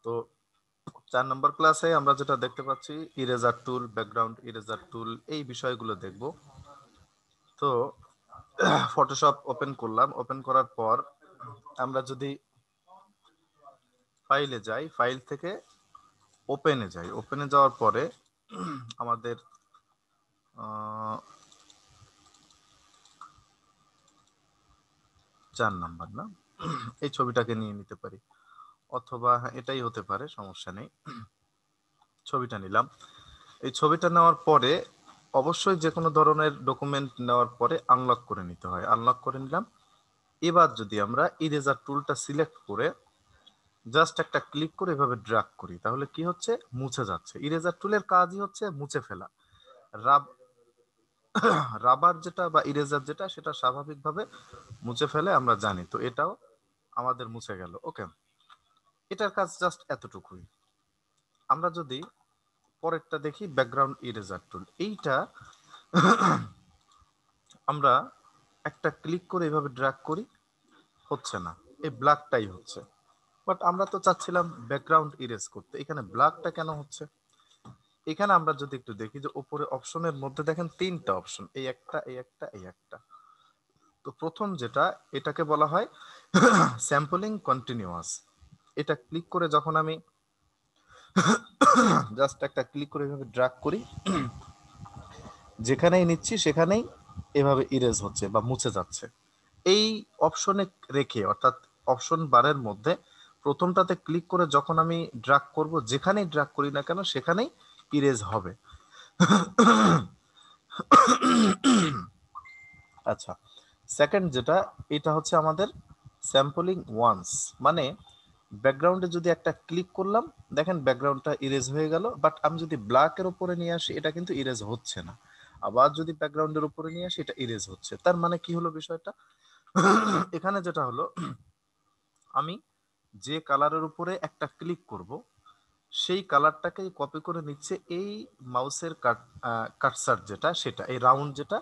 তো 4 নম্বর ক্লাসে আমরা যেটা দেখতে পাচ্ছি ইরেজার টুল, ব্যাকগ্রাউন্ড ইরেজার টুল, এই বিষয়গুলো দেখব। তো ফটোশপ ওপেন করলাম, ওপেন করার পর আমরা যদি ফাইলে যাই, ফাইল থেকে ওপেনে যাই, ওপেনে যাওয়ার পরে আমাদের 4 নাম্বার না, এই ছবিটাকে নিয়ে নিতে পারি, অথবা এটাই হতে পারে, সমস্যা নেই। ছবিটা নিলাম। এই ছবিটা নেওয়ার পরে অবশ্যই যে কোনো ধরনের ডকুমেন্ট নেওয়ার পরে আনলক করে নিতে হয়। আনলক করে নিলাম। এবার যদি আমরা ইরেজার টুলটা সিলেক্ট করে জাস্ট একটা ক্লিক করে এভাবে ড্র্যাগ করি, তাহলে কি হচ্ছে, মুছে যাচ্ছে। ইরেজার টুলের কাজই হচ্ছে মুছে ফেলা। রাবার যেটা বা ইরেজার যেটা, সেটা স্বাভাবিকভাবে মুছে ফেলে, আমরা জানি। তো এটাও আমাদের মুছে গেল। ওকে, এটার কাজ জাস্ট এতটুকুই। আমরা যদি পরেরটা দেখি, ব্যাকগ্রাউন্ড ইরেজার টুল, এইটা আমরা একটা ক্লিক করে এভাবে ড্র্যাগ করি, হচ্ছে না, এই ব্ল্যাকটাই হচ্ছে। বাট আমরা তো চাচ্ছিলাম ব্যাকগ্রাউন্ড ইরেজ করতে, এখানে ব্ল্যাকটা কেন হচ্ছে? এখানে আমরা যদি একটু দেখি যে উপরে অপশনের মধ্যে দেখেন 3টা অপশন, এই একটা, এই একটা, এই একটা। তো প্রথম যেটা, এটাকে বলা হয় স্যাম্পলিং কন্টিনিউয়াস। এটা ক্লিক করে যখন আমি জাস্ট একটা ক্লিক করে এভাবে ড্র্যাগ করি, যেখানেই নিচ্ছি সেখানেই এভাবে ইরেজ হচ্ছে বা মুছে যাচ্ছে। এই অপশনে রেখে, অর্থাৎ অপশন বারের মধ্যে প্রথমটাতে ক্লিক করে যখন আমি ড্র্যাগ করব, যেখানেই ড্র্যাগ করি না কেন সেখানেই ইরেজ হবে। আচ্ছা, সেকেন্ড যেটা, এটা হচ্ছে আমাদের স্যাম্পলিং ওয়ান্স, মানে ব্যাকগ্রাউন্ডে যদি একটা ক্লিক করলাম, দেখেন ব্যাকগ্রাউন্ডটা ইরেজ হয়ে গেল, বাট আমি যদি ব্ল্যাকের উপরে নিয়ে আসি এটা কিন্তু ইরেজ হচ্ছে না। আবার যদি ব্যাকগ্রাউন্ডের উপরে নিয়ে আসি এটা ইরেজ হচ্ছে। তার মানে কি হলো বিষয়টা? এখানে যেটা হলো, আমি যে কালারের উপরে একটা ক্লিক করব, সেই কালারটাকেই কপি করে নিচ্ছে এই মাউসের কাটসার যেটা, সেটা এই রাউন্ড যেটা,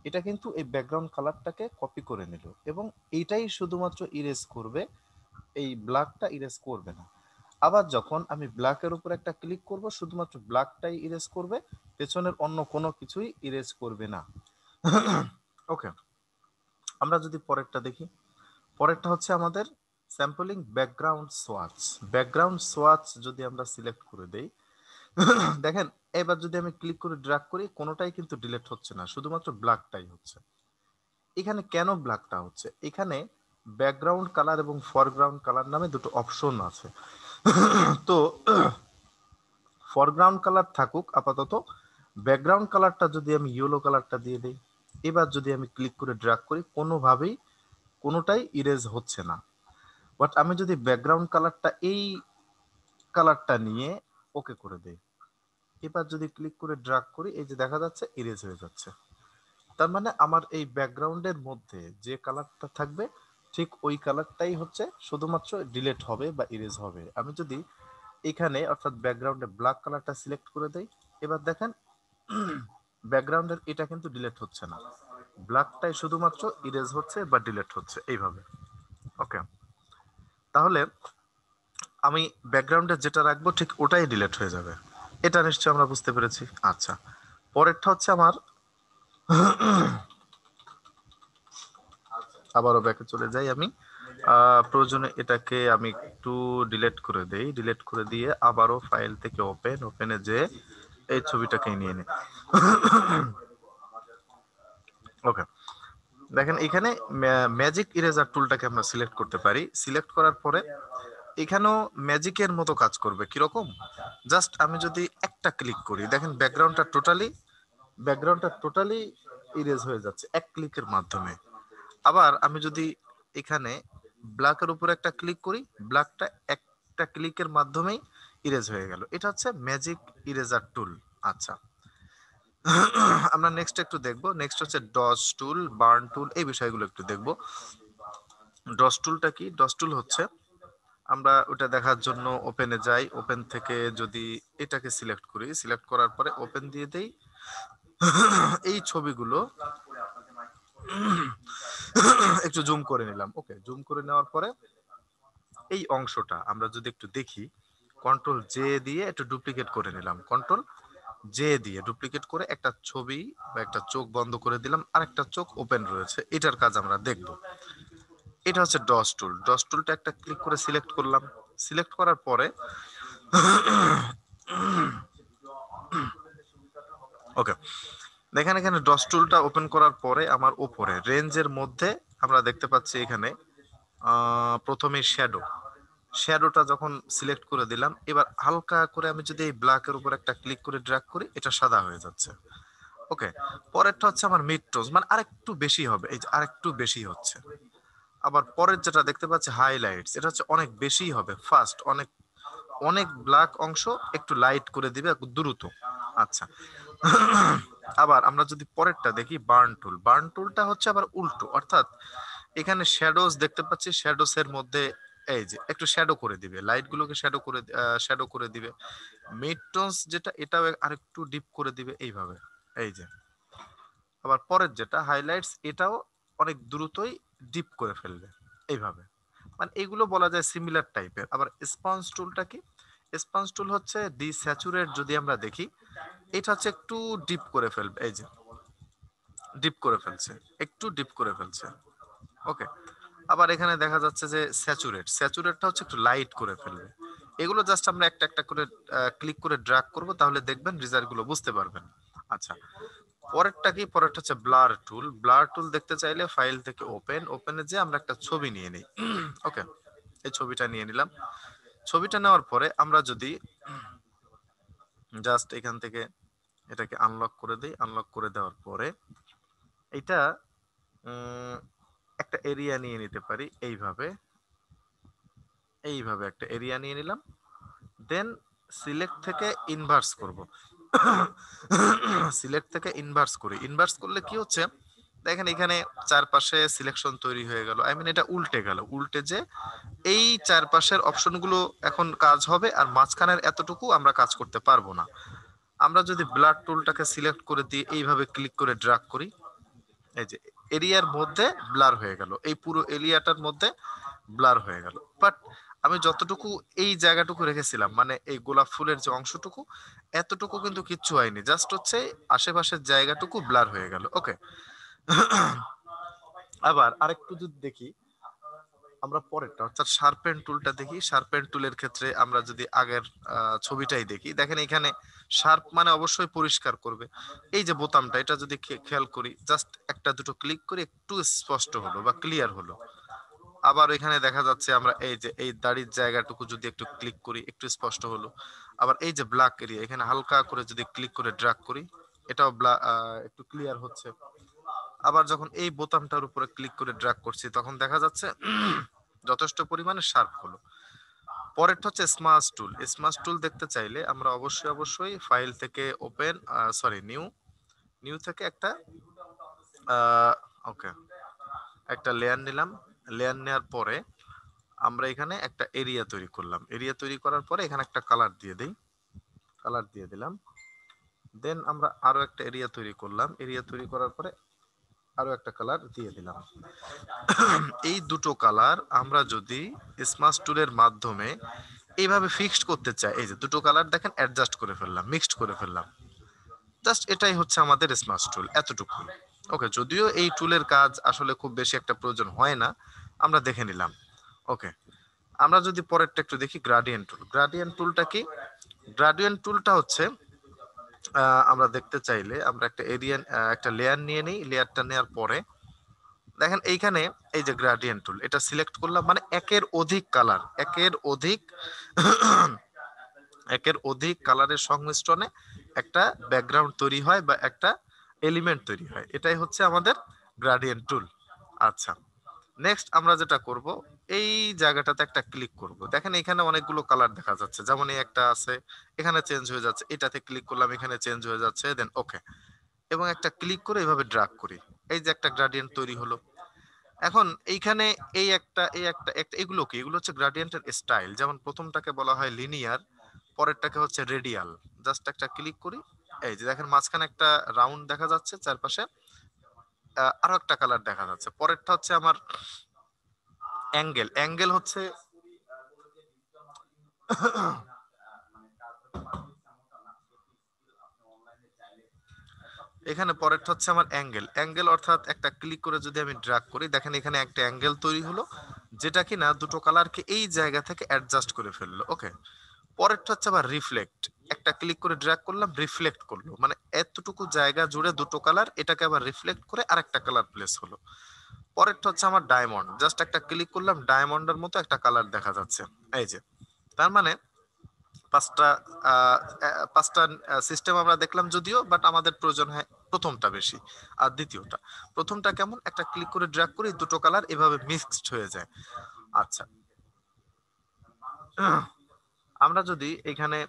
এটা কিন্তু এই ব্যাকগ্রাউন্ড কালারটাকে কপি করে নিল, এবং এইটাই শুধুমাত্র ইরেজ করবে, এই ব্ল্যাকটা ইরেজ করবে না। আবার যখন আমি ব্ল্যাকের উপর একটা ক্লিক করব, শুধুমাত্র ব্ল্যাকটাই ইরেজ করবে, পেছনের অন্য কোনো কিছুই ইরেজ করবে না। ওকে, আমরা যদি পরেরটা দেখি, পরেরটা হচ্ছে আমাদের sampling background swatch. Background swatch যদি আমরা সিলেক্ট করে দেই, দেখেন এবার যদি আমি ক্লিক করে ড্র্যাগ করি, কোনোটাই কিন্তু ডিলিট হচ্ছে না, শুধুমাত্র ব্ল্যাকটাই হচ্ছে। এখানে কেন ব্ল্যাকটা হচ্ছে? এখানে ব্যাকগ্রাউন্ড কালার এবং ফরগ্রাউন্ড কালার নামে দুটো অপশন আছে। তো ফরগ্রাউন্ড কালার থাকুক আপাতত, ব্যাকগ্রাউন্ড কালারটা যদি আমি ইয়েলো কালারটা দিয়ে দিই, এবার যদি আমি ক্লিক করে ড্র্যাগ করি, কোনোভাবেই কোনোটাই ইরেজ হচ্ছে না। বাট আমি যদি ব্যাকগ্রাউন্ড কালারটা এই কালারটা নিয়ে ওকে করে দেই, এবার যদি ক্লিক করে ড্র্যাগ করি, এই যে দেখা যাচ্ছে ইরেজ হয়ে যাচ্ছে। তার মানে আমার এই ব্যাকগ্রাউন্ডের মধ্যে যে কালারটা থাকবে, ঠিক ওই কালারটাই হচ্ছে শুধুমাত্র ডিলিট হবে বা ইরেজ হবে। আমি যদি এখানে অর্থাৎ ব্যাকগ্রাউন্ডে ব্ল্যাক কালারটা সিলেক্ট করে দেই, এবার দেখেন ব্যাকগ্রাউন্ডের এটা কিন্তু ডিলিট হচ্ছে না, ব্ল্যাকটাই শুধুমাত্র ইরেজ হচ্ছে বা ডিলিট হচ্ছে, এইভাবে। ওকে, তাহলে আমি ব্যাকগ্রাউন্ডে যেটা রাখবো ঠিক ওটাই ডিলিট হয়ে যাবে, এটা নিশ্চয়ই আমরা বুঝতে পেরেছি। আচ্ছা, পরেরটা হচ্ছে আমার, আবারও ব্যাকে চলে যাই আমি, প্রয়োজনে এটাকে আমি একটু ডিলিট করে দেই, ডিলিট করে দিয়ে আবারও ফাইল থেকে ওপেনে যে এই ছবিটাকে নিয়ে নিই। ওকে, দেখেন এখানে ম্যাজিক ইরেজার টুলটাকে আমরা সিলেক্ট করতে পারি। সিলেক্ট করার পরে এখানেও ম্যাজিকের মতো কাজ করবে। কিরকম? জাস্ট আমি যদি একটা ক্লিক করি, দেখেন ব্যাকগ্রাউন্ডটা টোটালি ইরেজ হয়ে যাচ্ছে এক ক্লিকের মাধ্যমে। আবার আমি যদি এখানে ব্ল্যাকের উপরে একটা ক্লিক করি, ব্ল্যাকটা একটা ক্লিকের মাধ্যমেই ইরেজ হয়ে গেল। এটা হচ্ছে ম্যাজিক ইরেজার টুল। আচ্ছা, আমরা নেক্সট একটু দেখবো। নেক্সট হচ্ছে ডস টুল, বার্ন টুল, এই বিষয়গুলো একটু দেখবো। ডস টুলটা কি? ডস টুল হচ্ছে, আমরা ওটা দেখার জন্য ওপেনে যাই, ওপেন থেকে যদি এটাকে সিলেক্ট করি, সিলেক্ট করার পরে ওপেন দিয়ে দেই, এই ছবিগুলো একটু জুম করে নিলাম। ওকে, জুম করে নেওয়ার পরে এই অংশটা আমরা যদি একটু দেখি, কন্ট্রোল জে দিয়ে একটু ডুপ্লিকেট করে নিলাম, কন্ট্রোল জে দিয়ে ডুপ্লিকেট করে একটা ছবি বা একটা চোখ বন্ধ করে দিলাম, আর একটা চোখ ওপেন রয়েছে, এটার কাজ আমরা দেখব। এটা হচ্ছে ডস টুল। ডস টুলটা একটা ক্লিক করে সিলেক্ট করলাম। সিলেক্ট করার পরে ওকে, দেখেন এখানে ডস টুলটা ওপেন করার পরে আমার উপরে রেঞ্জের মধ্যে আমরা দেখতে পাচ্ছি এখানে প্রথমে শ্যাডো, শ্যাডোটা যখন সিলেক্ট করে দিলাম, এবার হালকা করে আমি যদি এই ব্ল্যাকের উপর একটা ক্লিক করে ড্র্যাগ করি, এটা সাদা হয়ে যাচ্ছে। ওকে, পরেরটা হচ্ছে আমার মিড টোজ, মানে আরেকটু বেশি হবে, এই যে আরেকটু বেশি হচ্ছে। আবার পরের যেটা দেখতে পাচ্ছি হাইলাইটস, এটা হচ্ছে অনেক বেশি হবে, ফাস্ট, অনেক অনেক ব্ল্যাক অংশ একটু লাইট করে দিবে দ্রুত। আচ্ছা, আবার আমরা যদি পরেরটা দেখি বার্ন টুল, বার্ন টুলটা হচ্ছে আবার উল্টো, অর্থাৎ এখানে শ্যাডোজ দেখতে পাচ্ছি, শ্যাডোস এর মধ্যে এই যে একটু শ্যাডো করে দিবে, লাইট গুলোকে শ্যাডো করে দিবে। মিড টোনস যেটা, এটাও আরেকটু ডিপ করে দিবে এইভাবে, এই যে। আবার পরের যেটা হাইলাইটস, এটাও অনেক দ্রুতই ডিপ করে ফেলবে এইভাবে। মানে এগুলো বলা যায় সিমিলার টাইপের। আবার স্পঞ্জ টুলটা কি? স্পঞ্জ টুল হচ্ছে ডিস্যাচুরেট, যদি আমরা দেখি এটা হচ্ছে একটু ডিপ করে ফেলবে, এই যে ডিপ করে ফেলছে, একটু ডিপ করে ফেলছে। ওকে, আবার এখানে দেখা যাচ্ছে যে স্যাচুরেট, স্যাচুরেটটা হচ্ছে একটু লাইট করে ফেলবে। এগুলো জাস্ট আমরা একটা একটা করে ক্লিক করে ড্র্যাগ করব, তাহলে দেখবেন রেজাল্ট গুলো বুঝতে পারবেন। আচ্ছা, পরেরটা কি? পরেরটা হচ্ছে ব্লার টুল। ব্লার টুল দেখতে চাইলে ফাইল থেকে ওপেন, ওপেনে যে আমরা একটা ছবি নিয়ে নিই। ওকে, এই ছবিটা নিয়ে নিলাম। ছবিটা নেওয়ার পরে আমরা যদি জাস্ট এখান থেকে এটাকে আনলক করে দিই, আনলক করে দেওয়ার পরে এটা একটা এরিয়া নিয়ে নিতে পারি, এইভাবে এইভাবে একটা এরিয়া নিয়ে নিলাম। দেন সিলেক্ট থেকে ইনভার্স করব। সিলেক্ট থেকে ইনভার্স করি, ইনভার্স করলে কি হচ্ছে দেখেন এখানে চারপাশে সিলেকশন তৈরি হয়ে গেল, আই মিন এটা উল্টে গেল, উল্টে যে এই চারপাশের অপশনগুলো এখন কাজ হবে, আর মাঝখানের এতটুকু আমরা কাজ করতে পারবো না। আমরা যদি ব্লাড টুলটাকে সিলেক্ট করে দিই, এইভাবে ক্লিক করে ড্র্যাগ করি, এই যে এরিয়ার মধ্যে ব্লার হয়ে গেল, এই পুরো এরিয়াটার মধ্যে ব্লার হয়ে গেল। বাট আমি যতটুকু এই জায়গাটুকু রেখেছিলাম, মানে এই গোলাপ ফুলের যে অংশটুকু, এতটুকু কিন্তু কিচ্ছু হয়নি, জাস্ট হচ্ছে আশেপাশের জায়গাটুকু ব্লার হয়ে গেল। ওকে, আবার আরেকটু যদি দেখি আমরা পরেরটা, অর্থাৎ শার্পেন টুলটা দেখি। শার্পেন টুলের ক্ষেত্রে আমরা যদি আগের ছবিটাই দেখি, দেখেন এখানে শার্প মানে অবশ্যই পরিষ্কার করবে। এই যে বোতামটা, এটা যদি খেয়াল করি, জাস্ট একটা দুটো ক্লিক করে একটু স্পষ্ট হলো বা ক্লিয়ার হলো। আবার এখানে দেখা যাচ্ছে আমরা এই যে এই দাড়ির জায়গাটুকু যদি একটু ক্লিক করি, একটু স্পষ্ট হলো। আবার এই যে ব্ল্যাক এরিয়া, এখানে হালকা করে যদি ক্লিক করে ড্র্যাগ করি, এটাও একটু ক্লিয়ার হচ্ছে। আবার যখন এই বোতামটার উপরে ক্লিক করে ড্র্যাগ করছি, তখন দেখা যাচ্ছে যথেষ্ট পরিমাণে শার্প হলো। পরেরটা হচ্ছে স্মাশ টুল। স্মাশ টুল দেখতে চাইলে আমরা অবশ্যই ফাইল থেকে ওপেন, সরি নিউ, নিউ থেকে একটা ওকে একটা লেয়ার নিলাম। লেয়ার নেওয়ার পরে আমরা এখানে একটা এরিয়া তৈরি করলাম, এরিয়া তৈরি করার পরে এখানে একটা কালার দিয়ে দিই, কালার দিয়ে দিলাম। দেন আমরা আরো একটা এরিয়া তৈরি করলাম, এরিয়া তৈরি করার পরে আরো একটা কালার দিয়ে দিলাম। এই দুটো কালার আমরা যদি স্মাশ টুলের মাধ্যমে এইভাবে ফিক্সড করতে চাই, এই যে দুটো কালার দেখেন অ্যাডজাস্ট করে ফেললাম, মিক্সড করে ফেললাম। জাস্ট এটাই হচ্ছে আমাদের স্মাশ টুল, এতটুকু। ওকে, যদিও এই টুলের কাজ আসলে খুব বেশি একটা প্রয়োজন হয় না, আমরা দেখে নিলাম। ওকে, আমরা যদি পরেরটা একটু দেখি গ্রাডিয়েন্ট টুল। গ্রাডিয়েন্ট টুলটা কি? গ্রাডিয়েন্ট টুলটা হচ্ছে আমরা দেখতে চাইলে আমরা একটা এরিয়া, একটা লেয়ার নিয়ে নিই। লেয়ারটা নেওয়ার পরে দেখেন এইখানে এই যে গ্রাডিয়েন্ট টুল, এটা সিলেক্ট করলাম, মানে একের অধিক কালার, একের অধিক কালারের সংমিশ্রণে একটা ব্যাকগ্রাউন্ড তৈরি হয় বা একটা এলিমেন্ট তৈরি হয়, এটাই হচ্ছে আমাদের গ্রাডিয়েন্ট টুল। আচ্ছা, নেক্সট আমরা যেটা করব, এই জায়গাটাতে একটা ক্লিক করব। দেখেন এখানে অনেকগুলো কালার দেখা যাচ্ছে, যেমন এই একটা আছে, এখানে চেঞ্জ হয়ে যাচ্ছে, এটাতে ক্লিক করলাম, এখানে চেঞ্জ হয়ে যাচ্ছে। দেন ওকে, এবং একটা ক্লিক করে এইভাবে ড্র্যাগ করি, এই যে একটা গ্রাডিয়েন্ট তৈরি হলো। এখন এইখানে এই একটা এগুলো কি? এগুলো হচ্ছে গ্রাডিয়েন্টের স্টাইল। যেমন প্রথমটাকে বলা হয় লিনিয়ার, পরেরটাকে হচ্ছে রেডিয়াল। জাস্ট একটা ক্লিক করি, এই যে দেখেন মাঝখানে একটা রাউন্ড দেখা যাচ্ছে, চারপাশে আরো একটা কালার দেখা যাচ্ছে। পরেরটা হচ্ছে আমার অ্যাঙ্গেল। অ্যাঙ্গেল হচ্ছে এখানে পরেরটা হচ্ছে আমার অ্যাঙ্গেল। অ্যাঙ্গেল অর্থাৎ একটা ক্লিক করে যদি আমি ড্র্যাগ করি, দেখেন এখানে একটা অ্যাঙ্গেল তৈরি হলো, যেটা কিনা দুটো কালারকে এই জায়গা থেকে অ্যাডজাস্ট করে ফেললো। ওকে, পরেরটা হচ্ছে আবার রিফ্লেক্ট। একটা ক্লিক করে ড্র্যাগ করলাম, রিফ্লেক্ট করলো, মানে এতটুকু জায়গা জুড়ে দুটো কালার, এটাকে আবার রিফ্লেক্ট করে আরেকটা কালার প্লেস হলো। পরেরটা হচ্ছে আমার ডায়মন্ড। জাস্ট একটা ক্লিক করলাম, ডায়মন্ডের মতো একটা কালার দেখা যাচ্ছে। এই যে, তার মানে পাঁচটা পাঁচটা সিস্টেম আমরা দেখলাম যদিও, বাট আমাদের প্রয়োজন হয় প্রথমটা বেশি আর দ্বিতীয়টা। প্রথমটা কেমন, একটা ক্লিক করে ড্র্যাগ করি, দুটো কালার এভাবে মিক্সড হয়ে যায়। আচ্ছা, আমরা যদি এখানে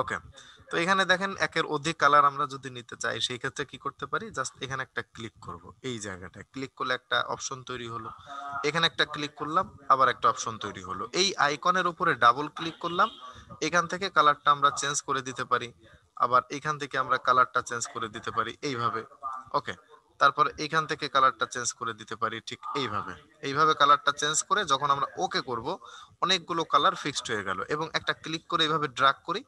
ওকে, তো এখানে দেখেন একের অধিক কালার আমরা যদি নিতে চাই, সেই ক্ষেত্রে কি করতে পারি, জাস্ট এখানে একটা ক্লিক করব, এই জায়গাটায় ক্লিক করলে একটা অপশন তৈরি হলো, এখানে একটা ক্লিক করলাম, আবার একটা অপশন তৈরি হলো, এই আইকনের উপরে ডাবল ক্লিক করলাম, এখান থেকে কালারটা আমরা চেঞ্জ করে দিতে পারি, আবার এখান থেকে আমরা কালারটা চেঞ্জ করে দিতে পারি এইভাবে। ওকে, তারপর এখান থেকে কালারটা চেঞ্জ করে দিতে পারি ঠিক এইভাবে। এইভাবে কালারটা চেঞ্জ করে যখন আমরা ওকে করব, অনেকগুলো কালার ফিক্সড হয়ে গেল, এবং একটা ক্লিক করে এইভাবে ড্র্যাগ করি,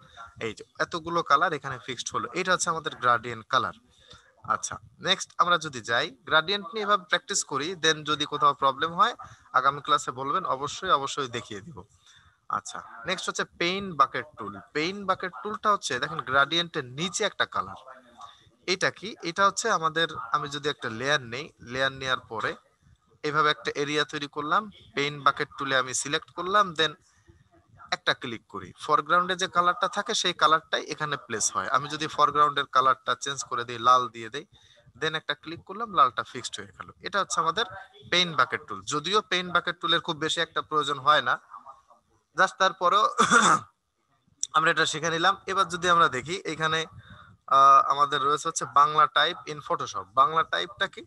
এই যে এতগুলো কালার এখানে ফিক্সড হলো। এটা হচ্ছে আমাদের গ্রাডিয়েন্ট কালার। আচ্ছা, নেক্সট আমরা যদি যাই গ্রাডিয়েন্ট নিয়ে এভাবে প্র্যাকটিস করি, দেন যদি কোথাও প্রবলেম হয় আগামী ক্লাসে বলবেন, অবশ্যই অবশ্যই দেখিয়ে দিব। আচ্ছা, নেক্সট হচ্ছে পেইন বাকেট টুল। পেইন বাকেট টুলটা হচ্ছে দেখেন গ্রাডিয়েন্টের নিচে একটা কালার। এটা কি, এটা হচ্ছে আমাদের, আমি যদি একটা লেয়ার নেই, লেয়ার নেওয়ার পরে এইভাবে একটা এরিয়া তৈরি করলাম, পেইন বাকেট টুলে আমি সিলেক্ট করলাম, দেন একটা ক্লিক করি, ফরগ্রাউন্ডে যে কালারটা থাকে সেই কালারটাই এখানে প্লেস হয়। আমি যদি ফরগ্রাউন্ডের কালারটা চেঞ্জ করে দিই, লাল দিয়ে দেই, দেন একটা ক্লিক করলাম, লালটা ফিক্সড হয়ে গেল। এটা হচ্ছে আমাদের পেইন বাকেট টুল। যদিও পেইন বাকেট টুলের খুব বেশি একটা প্রয়োজন হয় না, জাস্ট তারপরেও আমরা এটা শিখে নিলাম। এবার যদি আমরা দেখি এখানে আমাদের রয়েছে হচ্ছে Bangla type in Photoshop. Bangla টাইপটা কি,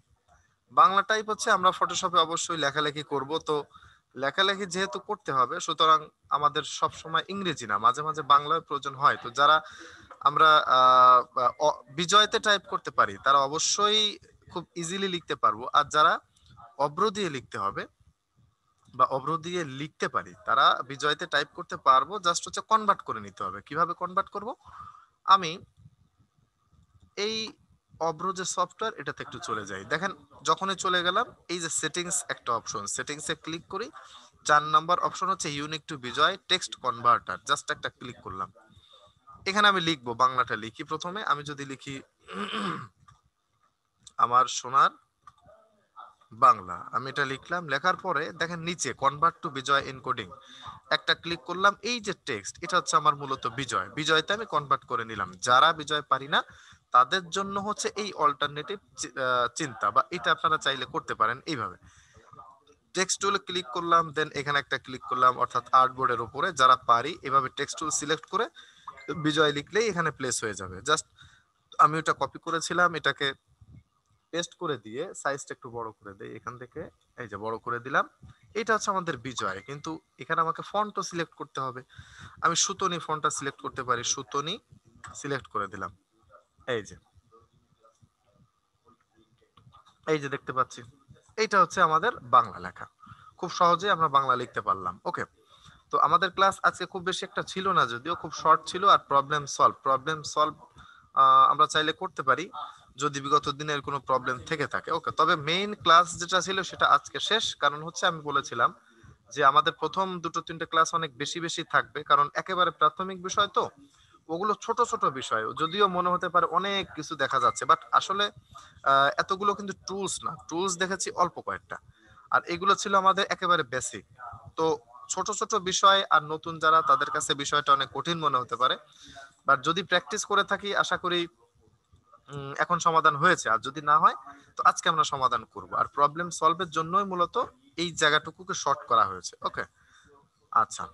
বাংলা টাইপ হচ্ছে আমরা ফটোশপে অবশ্যই লেখালেখি করব, তো লেখালেখি যেহেতু করতে হবে, সুতরাং আমাদের সব সময় ইংরেজি না, মাঝে মাঝে বাংলায় প্রয়োজন হয়। তো যারা আমরা বিজয়তে টাইপ করতে পারি তারা অবশ্যই খুব ইজিলি লিখতে পারবো, আর যারা অভ্র দিয়ে লিখতে হবে বা অভ্র দিয়ে লিখতে পারি তারা বিজয়তে টাইপ করতে পারবো, জাস্ট হচ্ছে কনভার্ট করে নিতে হবে। কিভাবে কনভার্ট করব, আমি এই অব্র যে সফটওয়্যার এটাতে একটু চলে যাই, দেখেন যখনই চলে গেলাম, এই যে সেটিংস একটা অপশন, সেটিংসে ক্লিক করি, 4 নম্বর অপশন হচ্ছে ইউনিক টু বিজয় টেক্সট কনভার্টার, জাস্ট একটা ক্লিক করলাম। এখানে আমি লিখবো, বাংলাটা লিখি প্রথমে, আমি যদি লিখি আমার সোনার বাংলা, আমি এটা লিখলাম, লেখার পরে দেখেন নিচে কনভার্ট টু বিজয় এনকোডিং, একটা ক্লিক করলাম, এই যে টেক্সট এটা হচ্ছে আমার মূলত বিজয়, বিজয়তে আমি কনভার্ট করে নিলাম। যারা বিজয় পারি না তাদের জন্য হচ্ছে এই অল্টারনেটিভ চিন্তা, বা এটা আপনারা চাইলে করতে পারেন এইভাবে। টেক্সট টুলে ক্লিক করলাম, দেন এখানে একটা ক্লিক করলাম, অর্থাৎ আর্টবোর্ডের উপরে যারা পারি এভাবে টেক্সট টুল সিলেক্ট করে বিজয় লিখলেই এখানে প্লেস হয়ে যাবে। জাস্ট আমি ওটা কপি করেছিলাম, এটাকে পেস্ট করে দিয়ে সাইজটা একটু বড় করে দেই এখান থেকে, এই যে বড় করে দিলাম। এটা হচ্ছে আমাদের বিজয়, কিন্তু এখানে আমাকে ফন্টও সিলেক্ট করতে হবে। আমি সুতনি ফন্টটা সিলেক্ট করতে পারি, সুতনি সিলেক্ট করে দিলাম। এই যে, এই যে দেখতে পাচ্ছি, এইটা হচ্ছে আমাদের বাংলা লেখা। খুব সহজে আমরা বাংলা লিখতে পারলাম। ওকে, তো আমাদের ক্লাস আজকে খুব বেশি একটা ছিল না, যদিও খুব শর্ট ছিল। আর প্রবলেম সলভ আমরা চাইলে করতে পারি যদি বিগত দিনের কোনো প্রবলেম থেকে থাকে। ওকে, তবে মেইন ক্লাস যেটা ছিল সেটা আজকে শেষ, কারণ হচ্ছে আমি বলেছিলাম যে আমাদের প্রথম দুটো তিনটে ক্লাস অনেক বেশি বেশি থাকবে, কারণ একেবারে প্রাথমিক বিষয় তো, ওগুলো ছোট ছোট বিষয়, যদিও মনে হতে পারে অনেক কিছু দেখা যাচ্ছে, বাট আসলে এতগুলো কিন্তু টুলস না, টুলস দেখেছি অল্প কয়েকটা, আর এগুলো ছিল আমাদের একেবারে বেসিক। তো ছোট ছোট বিষয়, আর নতুন যারা তাদের কাছে বিষয়টা অনেক কঠিন মনে হতে পারে, বাট যদি প্র্যাকটিস করে থাকি আশা করি এখন সমাধান হয়েছে। আর যদি না হয় তো আজকে আমরা সমাধান করব, আর প্রবলেম সলভের জন্যই মূলত এই জায়গাটুকুকে শর্ট করা হয়েছে। ওকে, আচ্ছা।